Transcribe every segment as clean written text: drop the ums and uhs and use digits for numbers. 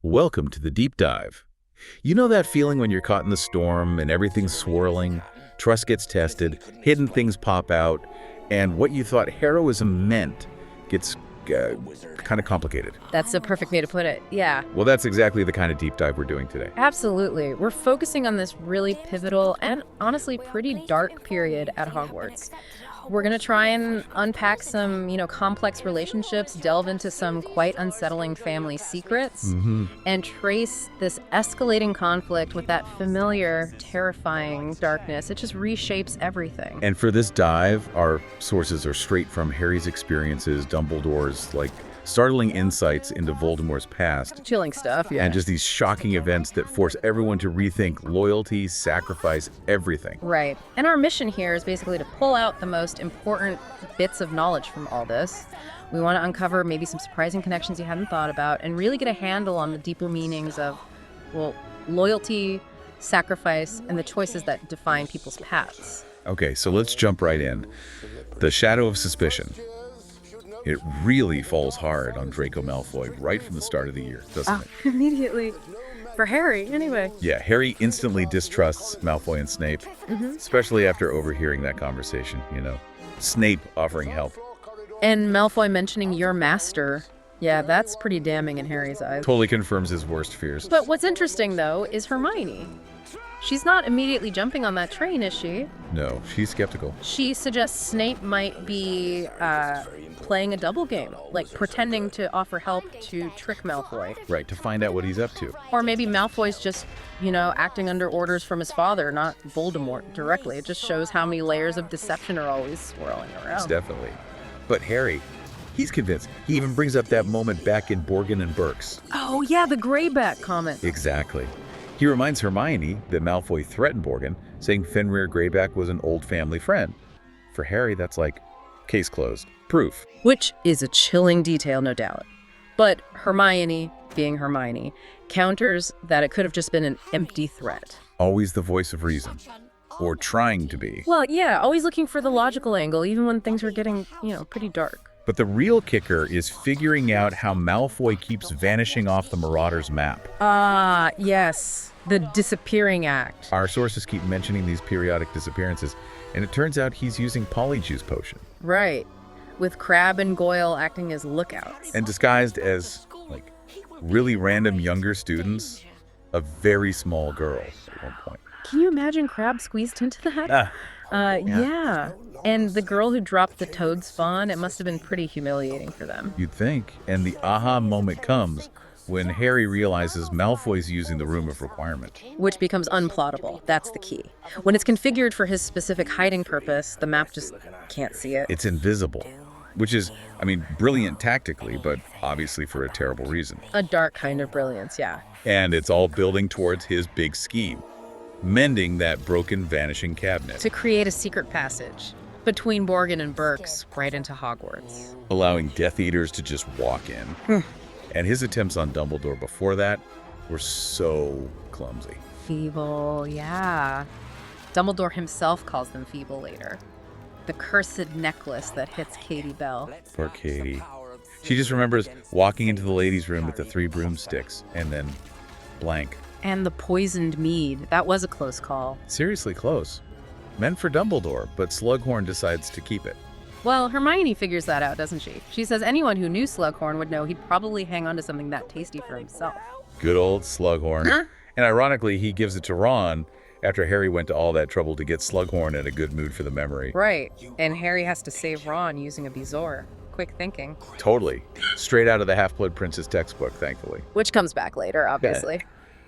Welcome to the deep dive. You know that feeling when you're caught in the storm and everything's swirling, trust gets tested, hidden things pop out, and what you thought heroism meant gets kind of complicated. That's the perfect way to put it. Yeah, Well, that's exactly the kind of deep dive we're doing today. absolutely. We're focusing on this really pivotal and honestly pretty dark period at Hogwarts. We're going to try and unpack some, complex relationships, delve into some quite unsettling family secrets, and trace this escalating conflict with that familiar, terrifying darkness. It just reshapes everything. And for this dive, our sources are straight from Harry's experiences, Dumbledore's startling insights into Voldemort's past, Chilling stuff, yeah. and just these shocking events that force everyone to rethink loyalty, sacrifice, everything. Right. And our mission here is basically to pull out the most important bits of knowledge from all this. We want to uncover maybe some surprising connections you hadn't thought about and really get a handle on the deeper meanings of, loyalty, sacrifice, and the choices that define people's paths. Okay, so let's jump right in. The shadow of suspicion. It really falls hard on Draco Malfoy right from the start of the year, doesn't it? Immediately. For Harry, anyway. Yeah, Harry instantly distrusts Malfoy and Snape, especially after overhearing that conversation, Snape offering help. And Malfoy mentioning your master. Yeah, that's pretty damning in Harry's eyes. Totally confirms his worst fears. But what's interesting, though, is Hermione. She's not immediately jumping on that train, is she? No, she's skeptical. She suggests Snape might be playing a double game, like pretending to offer help to trick Malfoy. Right, to find out what he's up to. Or maybe Malfoy's just, acting under orders from his father, not Voldemort directly. It just shows how many layers of deception are always swirling around. Definitely. But Harry, he's convinced. He even brings up that moment back in Borgin and Burke's. Oh, yeah, the Greyback comment. Exactly. He reminds Hermione that Malfoy threatened Borgin, saying Fenrir Greyback was an old family friend. For Harry, that's like, case closed. Proof. Which is a chilling detail, no doubt. But Hermione, being Hermione, counters that it could have just been an empty threat. Always the voice of reason. Or trying to be. Well, yeah, always looking for the logical angle, even when things are getting, pretty dark. But the real kicker is figuring out how Malfoy keeps vanishing off the Marauders map. Ah, yes. The disappearing act. Our sources keep mentioning these periodic disappearances, and it turns out he's using Polyjuice Potion. Right. With Crabbe and Goyle acting as lookouts. And disguised as, really random younger students, a very small girl at one point. Can you imagine Crabbe squeezed into that? Yeah. And the girl who dropped the toad spawn, it must have been pretty humiliating for them. You'd think. And the aha moment comes when Harry realizes Malfoy's using the Room of Requirement. Which becomes unplottable. That's the key. When it's configured for his specific hiding purpose, the map just can't see it. It's invisible, which is, brilliant tactically, but obviously for a terrible reason. A dark kind of brilliance, yeah. And it's all building towards his big scheme, mending that broken, vanishing cabinet, To create a secret passage between Borgin and Burke's right into Hogwarts. allowing Death Eaters to just walk in. And his attempts on Dumbledore before that were so clumsy. Feeble, yeah. Dumbledore himself calls them feeble later. The cursed necklace that hits Katie Bell. Poor Katie. She just remembers walking into the ladies' room with the 3 broomsticks, and then blank. And the poisoned mead. That was a close call. Seriously close. Meant for Dumbledore, but Slughorn decides to keep it. Well, Hermione figures that out, doesn't she? She says anyone who knew Slughorn would know he'd probably hang on to something that tasty for himself. Good old Slughorn. And ironically, he gives it to Ron after Harry went to all that trouble to get Slughorn in a good mood for the memory. Right. And Harry has to save Ron using a Bezoar. Quick thinking. Totally. Straight out of the Half-Blood Prince's textbook, thankfully. Which comes back later, obviously.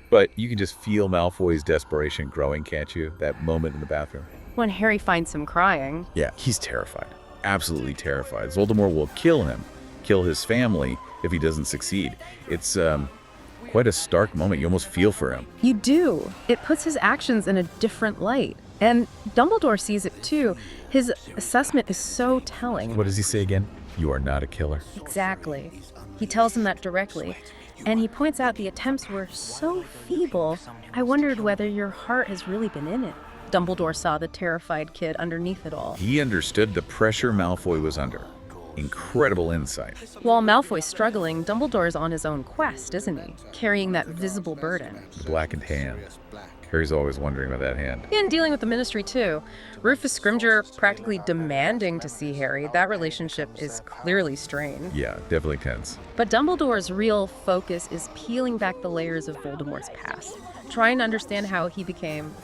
But you can just feel Malfoy's desperation growing, can't you? That moment in the bathroom. When Harry finds him crying. Yeah, he's terrified. Absolutely terrified. Voldemort will kill him, kill his family, if he doesn't succeed. It's quite a stark moment. You almost feel for him. You do. It puts his actions in a different light. And Dumbledore sees it too. His assessment is so telling. What does he say again? You are not a killer. Exactly. He tells him that directly. And he points out the attempts were so feeble, I wondered whether your heart has really been in it. Dumbledore saw the terrified kid underneath it all. He understood the pressure Malfoy was under. Incredible insight. While Malfoy's struggling, Dumbledore's on his own quest, isn't he? Carrying that visible burden. The blackened hand. Harry's always wondering about that hand. And dealing with the Ministry, too. Rufus Scrimgeour practically demanding to see Harry. That relationship is clearly strained. Yeah, definitely tense. But Dumbledore's real focus is peeling back the layers of Voldemort's past, trying to understand how he became,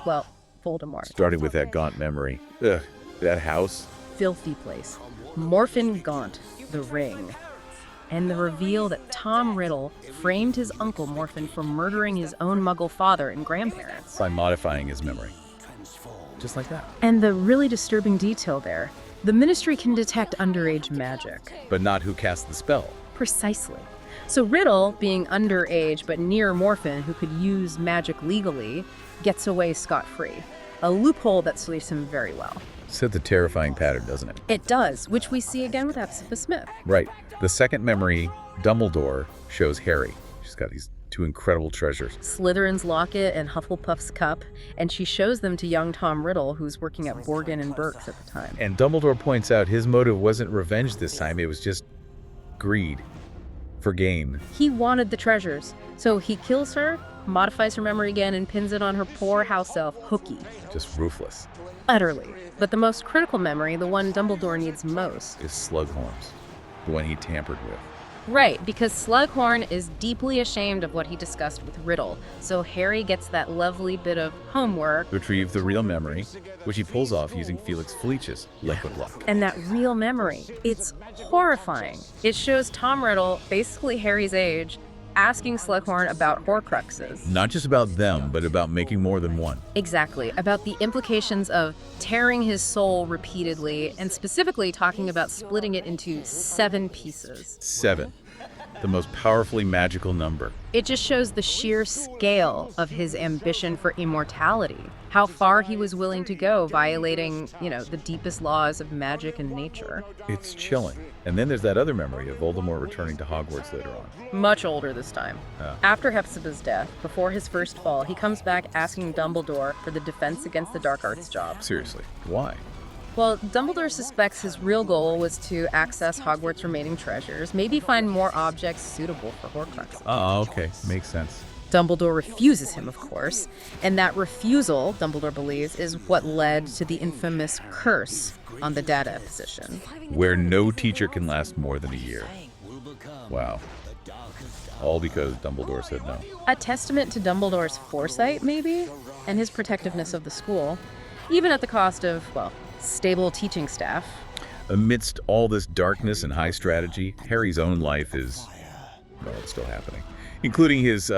well, Voldemort. Starting with that Gaunt memory. Ugh, that house. Filthy place. Morphin Gaunt, the ring. And the reveal that Tom Riddle framed his uncle Morphin for murdering his own Muggle father and grandparents. By modifying his memory. Just like that. And the really disturbing detail there, the Ministry can detect underage magic. But not who cast the spell. Precisely. So Riddle, being underage but near Morphin who could use magic legally, gets away scot-free. A loophole that suits him very well. Sets a terrifying pattern, doesn't it? It does, which we see again with Hepzibah Smith. Right. The second memory, Dumbledore, shows Harry. She's got these two incredible treasures. Slytherin's locket and Hufflepuff's cup, and she shows them to young Tom Riddle, who's working at Borgin and Burke's at the time. And Dumbledore points out his motive wasn't revenge this time, it was just greed for gain. He wanted the treasures, so he kills her, modifies her memory again, and pins it on her poor house elf, Hooky. Just ruthless. Utterly. But the most critical memory, the one Dumbledore needs most, Is Slughorn's, the one he tampered with. right, because Slughorn is deeply ashamed of what he discussed with Riddle, so Harry gets that lovely bit of homework. Retrieve the real memory, which he pulls off using Felix Felice's liquid luck. And that real memory, it's horrifying. It shows Tom Riddle, basically Harry's age, asking Slughorn about Horcruxes. Not just about them, but about making more than one. Exactly, about the implications of tearing his soul repeatedly, and specifically talking about splitting it into 7 pieces. 7. The most powerfully magical number. It just shows the sheer scale of his ambition for immortality, how far he was willing to go, violating, the deepest laws of magic and nature. It's chilling. And then there's that other memory of Voldemort returning to Hogwarts later on. Much older this time. After Hepzibah's death, before his first fall, he comes back asking Dumbledore for the Defense Against the Dark Arts job. Seriously, why? Well, Dumbledore suspects his real goal was to access Hogwarts' remaining treasures, maybe find more objects suitable for Horcruxes. Oh, okay. Makes sense. Dumbledore refuses him, of course, and that refusal, Dumbledore believes, is what led to the infamous curse on the data position. Where no teacher can last more than a year. Wow. All because Dumbledore said no. A testament to Dumbledore's foresight, maybe, and his protectiveness of the school, even at the cost of, stable teaching staff. Amidst all this darkness and high strategy, Harry's own life is, it's still happening. Including his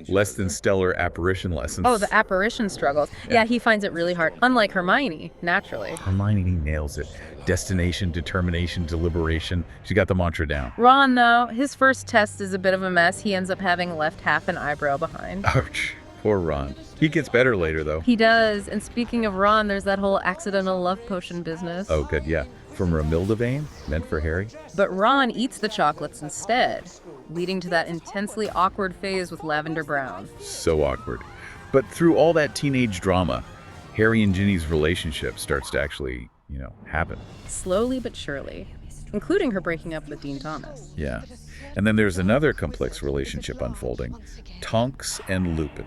less than stellar apparition lessons. Oh, the apparition struggles. Yeah, he finds it really hard. Unlike Hermione, naturally. Hermione nails it. Destination, determination, deliberation. She got the mantra down. Ron, though, his first test is a bit of a mess. He ends up having left half an eyebrow behind. Ouch. Poor Ron. He gets better later, though. He does. And speaking of Ron, there's that whole accidental love potion business. Oh, good, yeah. From Romilda vein, meant for Harry. But Ron eats the chocolates instead, leading to that intensely awkward phase with Lavender Brown. So awkward. But through all that teenage drama, Harry and Ginny's relationship starts to actually, happen. Slowly but surely, including her breaking up with Dean Thomas. Yeah. And then there's another complex relationship unfolding. Tonks and Lupin.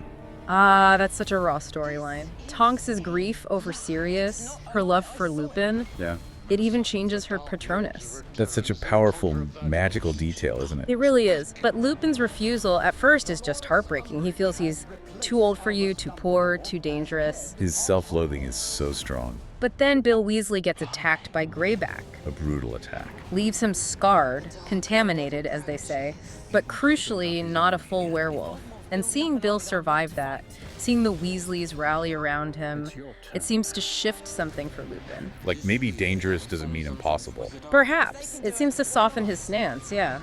Ah, that's such a raw storyline. Tonks' grief over Sirius, her love for Lupin. Yeah. It even changes her Patronus. That's such a powerful, magical detail, isn't it? It really is. But Lupin's refusal at first is just heartbreaking. He feels he's too old for you, too poor, too dangerous. His self-loathing is so strong. But then Bill Weasley gets attacked by Greyback. A brutal attack. Leaves him scarred, contaminated, as they say, but crucially not a full werewolf. And seeing Bill survive that, seeing the Weasleys rally around him, it seems to shift something for Lupin. Like maybe dangerous doesn't mean impossible. Perhaps. It seems to soften his stance, yeah.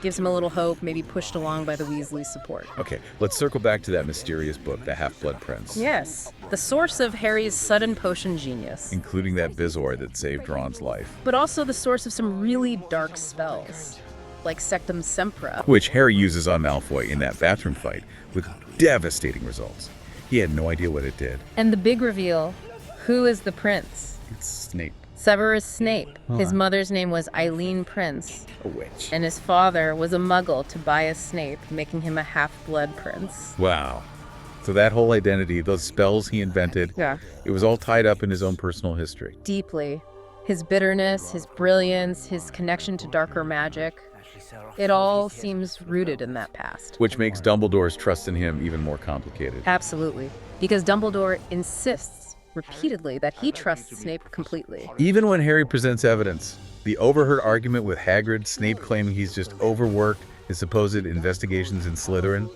Gives him a little hope, maybe pushed along by the Weasley support. Okay, let's circle back to that mysterious book, The Half-Blood Prince. Yes, the source of Harry's sudden potion genius. Including that Vizor that saved Ron's life. But also the source of some really dark spells, like Sectum Sempra. Which Harry uses on Malfoy in that bathroom fight with devastating results. He had no idea what it did. And the big reveal, who is the prince? It's Snape. Severus Snape. His mother's name was Eileen Prince, A witch. and his father was a muggle, Tobias Snape, making him a half-blood prince. Wow. So that whole identity, those spells he invented, it was all tied up in his own personal history. Deeply. His bitterness, his brilliance, his connection to darker magic, it all seems rooted in that past. Which makes Dumbledore's trust in him even more complicated. Absolutely. Because Dumbledore insists repeatedly that he trusts Snape completely. Even when Harry presents evidence, the overheard argument with Hagrid, Snape claiming he's just overworked his supposed investigations in Slytherin,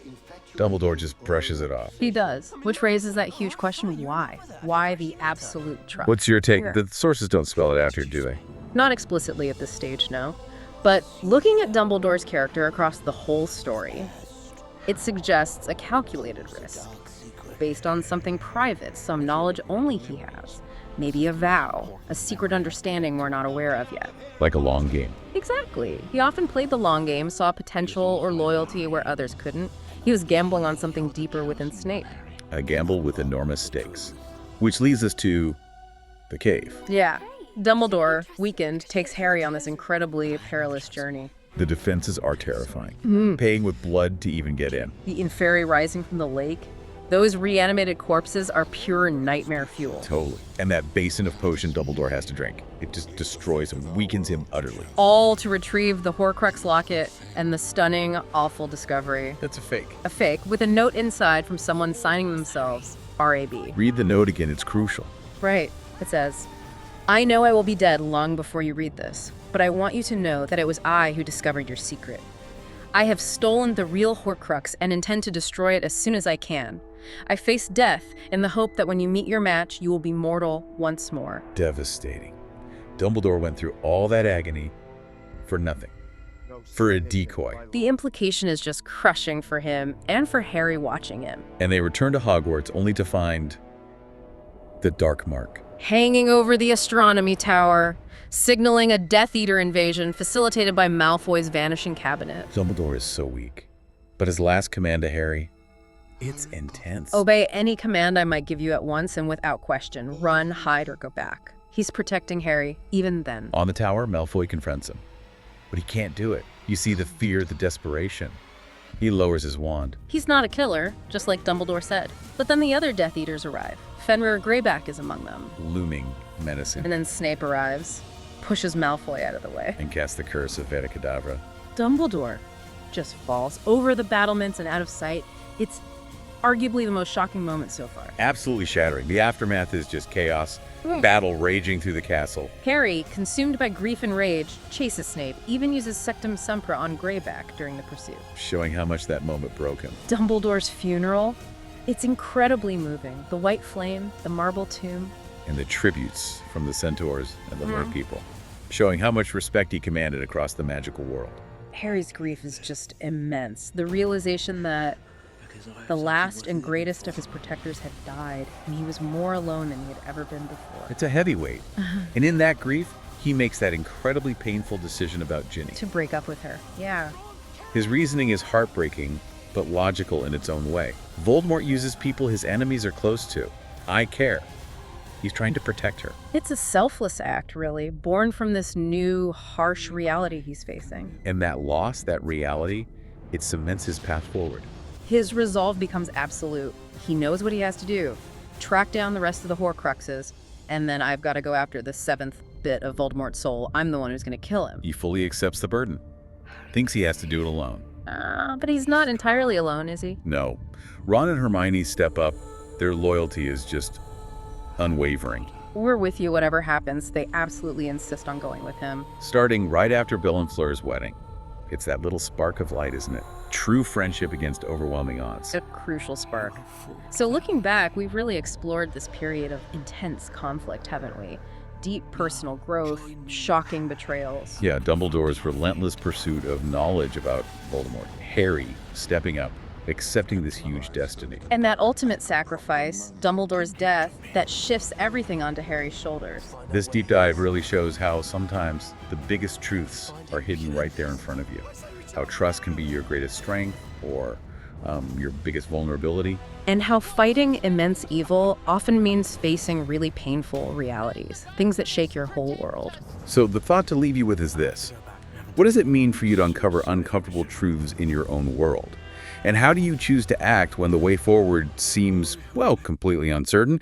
Dumbledore just brushes it off. He does, which raises that huge question, why? Why the absolute trust? What's your take? The sources don't spell it out here, do they? Not explicitly at this stage, no. But looking at Dumbledore's character across the whole story, it suggests a calculated risk, based on something private, some knowledge only he has. Maybe a vow, a secret understanding we're not aware of yet. Like a long game. Exactly. He often played the long game, saw potential or loyalty where others couldn't. He was gambling on something deeper within Snape. A gamble with enormous stakes. Which leads us to the cave. Yeah. Dumbledore, weakened, takes Harry on this incredibly perilous journey. The defenses are terrifying. Paying with blood to even get in. The Inferi rising from the lake. Those reanimated corpses are pure nightmare fuel. Totally. And that basin of potion Dumbledore has to drink. It just destroys him, weakens him utterly. All to retrieve the Horcrux locket and the stunning, awful discovery. That's a fake. A fake, with a note inside from someone signing themselves, R.A.B. Read the note again, it's crucial. Right. It says, I know I will be dead long before you read this, but I want you to know that it was I who discovered your secret. I have stolen the real Horcrux and intend to destroy it as soon as I can. I face death in the hope that when you meet your match, you will be mortal once more. Devastating. Dumbledore went through all that agony for nothing. For a decoy. The implication is just crushing for him and for Harry watching him. And they return to Hogwarts only to find the Dark Mark. Hanging over the astronomy tower, signaling a Death Eater invasion facilitated by Malfoy's vanishing cabinet. Dumbledore is so weak. But his last command to Harry, it's intense. Obey any command I might give you at once and without question. Run, hide, or go back. He's protecting Harry, even then. On the tower, Malfoy confronts him. But he can't do it. You see the fear, the desperation. He lowers his wand. He's not a killer, just like Dumbledore said. But then the other Death Eaters arrive. Fenrir Greyback is among them. Looming, menacing. And then Snape arrives, pushes Malfoy out of the way. And casts the curse of Vada Kedavra. Dumbledore just falls over the battlements and out of sight. It's arguably the most shocking moment so far. Absolutely shattering. The aftermath is just chaos. Battle raging through the castle. Harry, consumed by grief and rage, chases Snape, even uses Sectum Sempra on Greyback during the pursuit. Showing how much that moment broke him. Dumbledore's funeral, it's incredibly moving. The white flame, the marble tomb. And the tributes from the centaurs and the mer people. Showing how much respect he commanded across the magical world. Harry's grief is just immense. The realization that the last and greatest of his protectors had died, and he was more alone than he had ever been before. It's a heavy weight. And in that grief, he makes that incredibly painful decision about Ginny. To break up with her. Yeah. His reasoning is heartbreaking, but logical in its own way. Voldemort uses people his enemies are close to. I care. He's trying to protect her. It's a selfless act, really, born from this new, harsh reality he's facing. And that loss, that reality, it cements his path forward. His resolve becomes absolute. He knows what he has to do. Track down the rest of the Horcruxes, and then I've got to go after the seventh bit of Voldemort's soul. I'm the one who's going to kill him. He fully accepts the burden. Thinks he has to do it alone. But he's not entirely alone, is he? No. Ron and Hermione step up. Their loyalty is just unwavering. We're with you whatever happens. They absolutely insist on going with him. Starting right after Bill and Fleur's wedding. It's that little spark of light, isn't it? True friendship against overwhelming odds. A crucial spark. So looking back, we've really explored this period of intense conflict, haven't we? Deep personal growth, shocking betrayals. Yeah, Dumbledore's relentless pursuit of knowledge about Voldemort. Harry stepping up, accepting this huge destiny. And that ultimate sacrifice, Dumbledore's death, that shifts everything onto Harry's shoulders. This deep dive really shows how sometimes the biggest truths are hidden right there in front of you. How trust can be your greatest strength, or your biggest vulnerability. And how fighting immense evil often means facing really painful realities, things that shake your whole world. So the thought to leave you with is this. What does it mean for you to uncover uncomfortable truths in your own world? And how do you choose to act when the way forward seems, well, completely uncertain?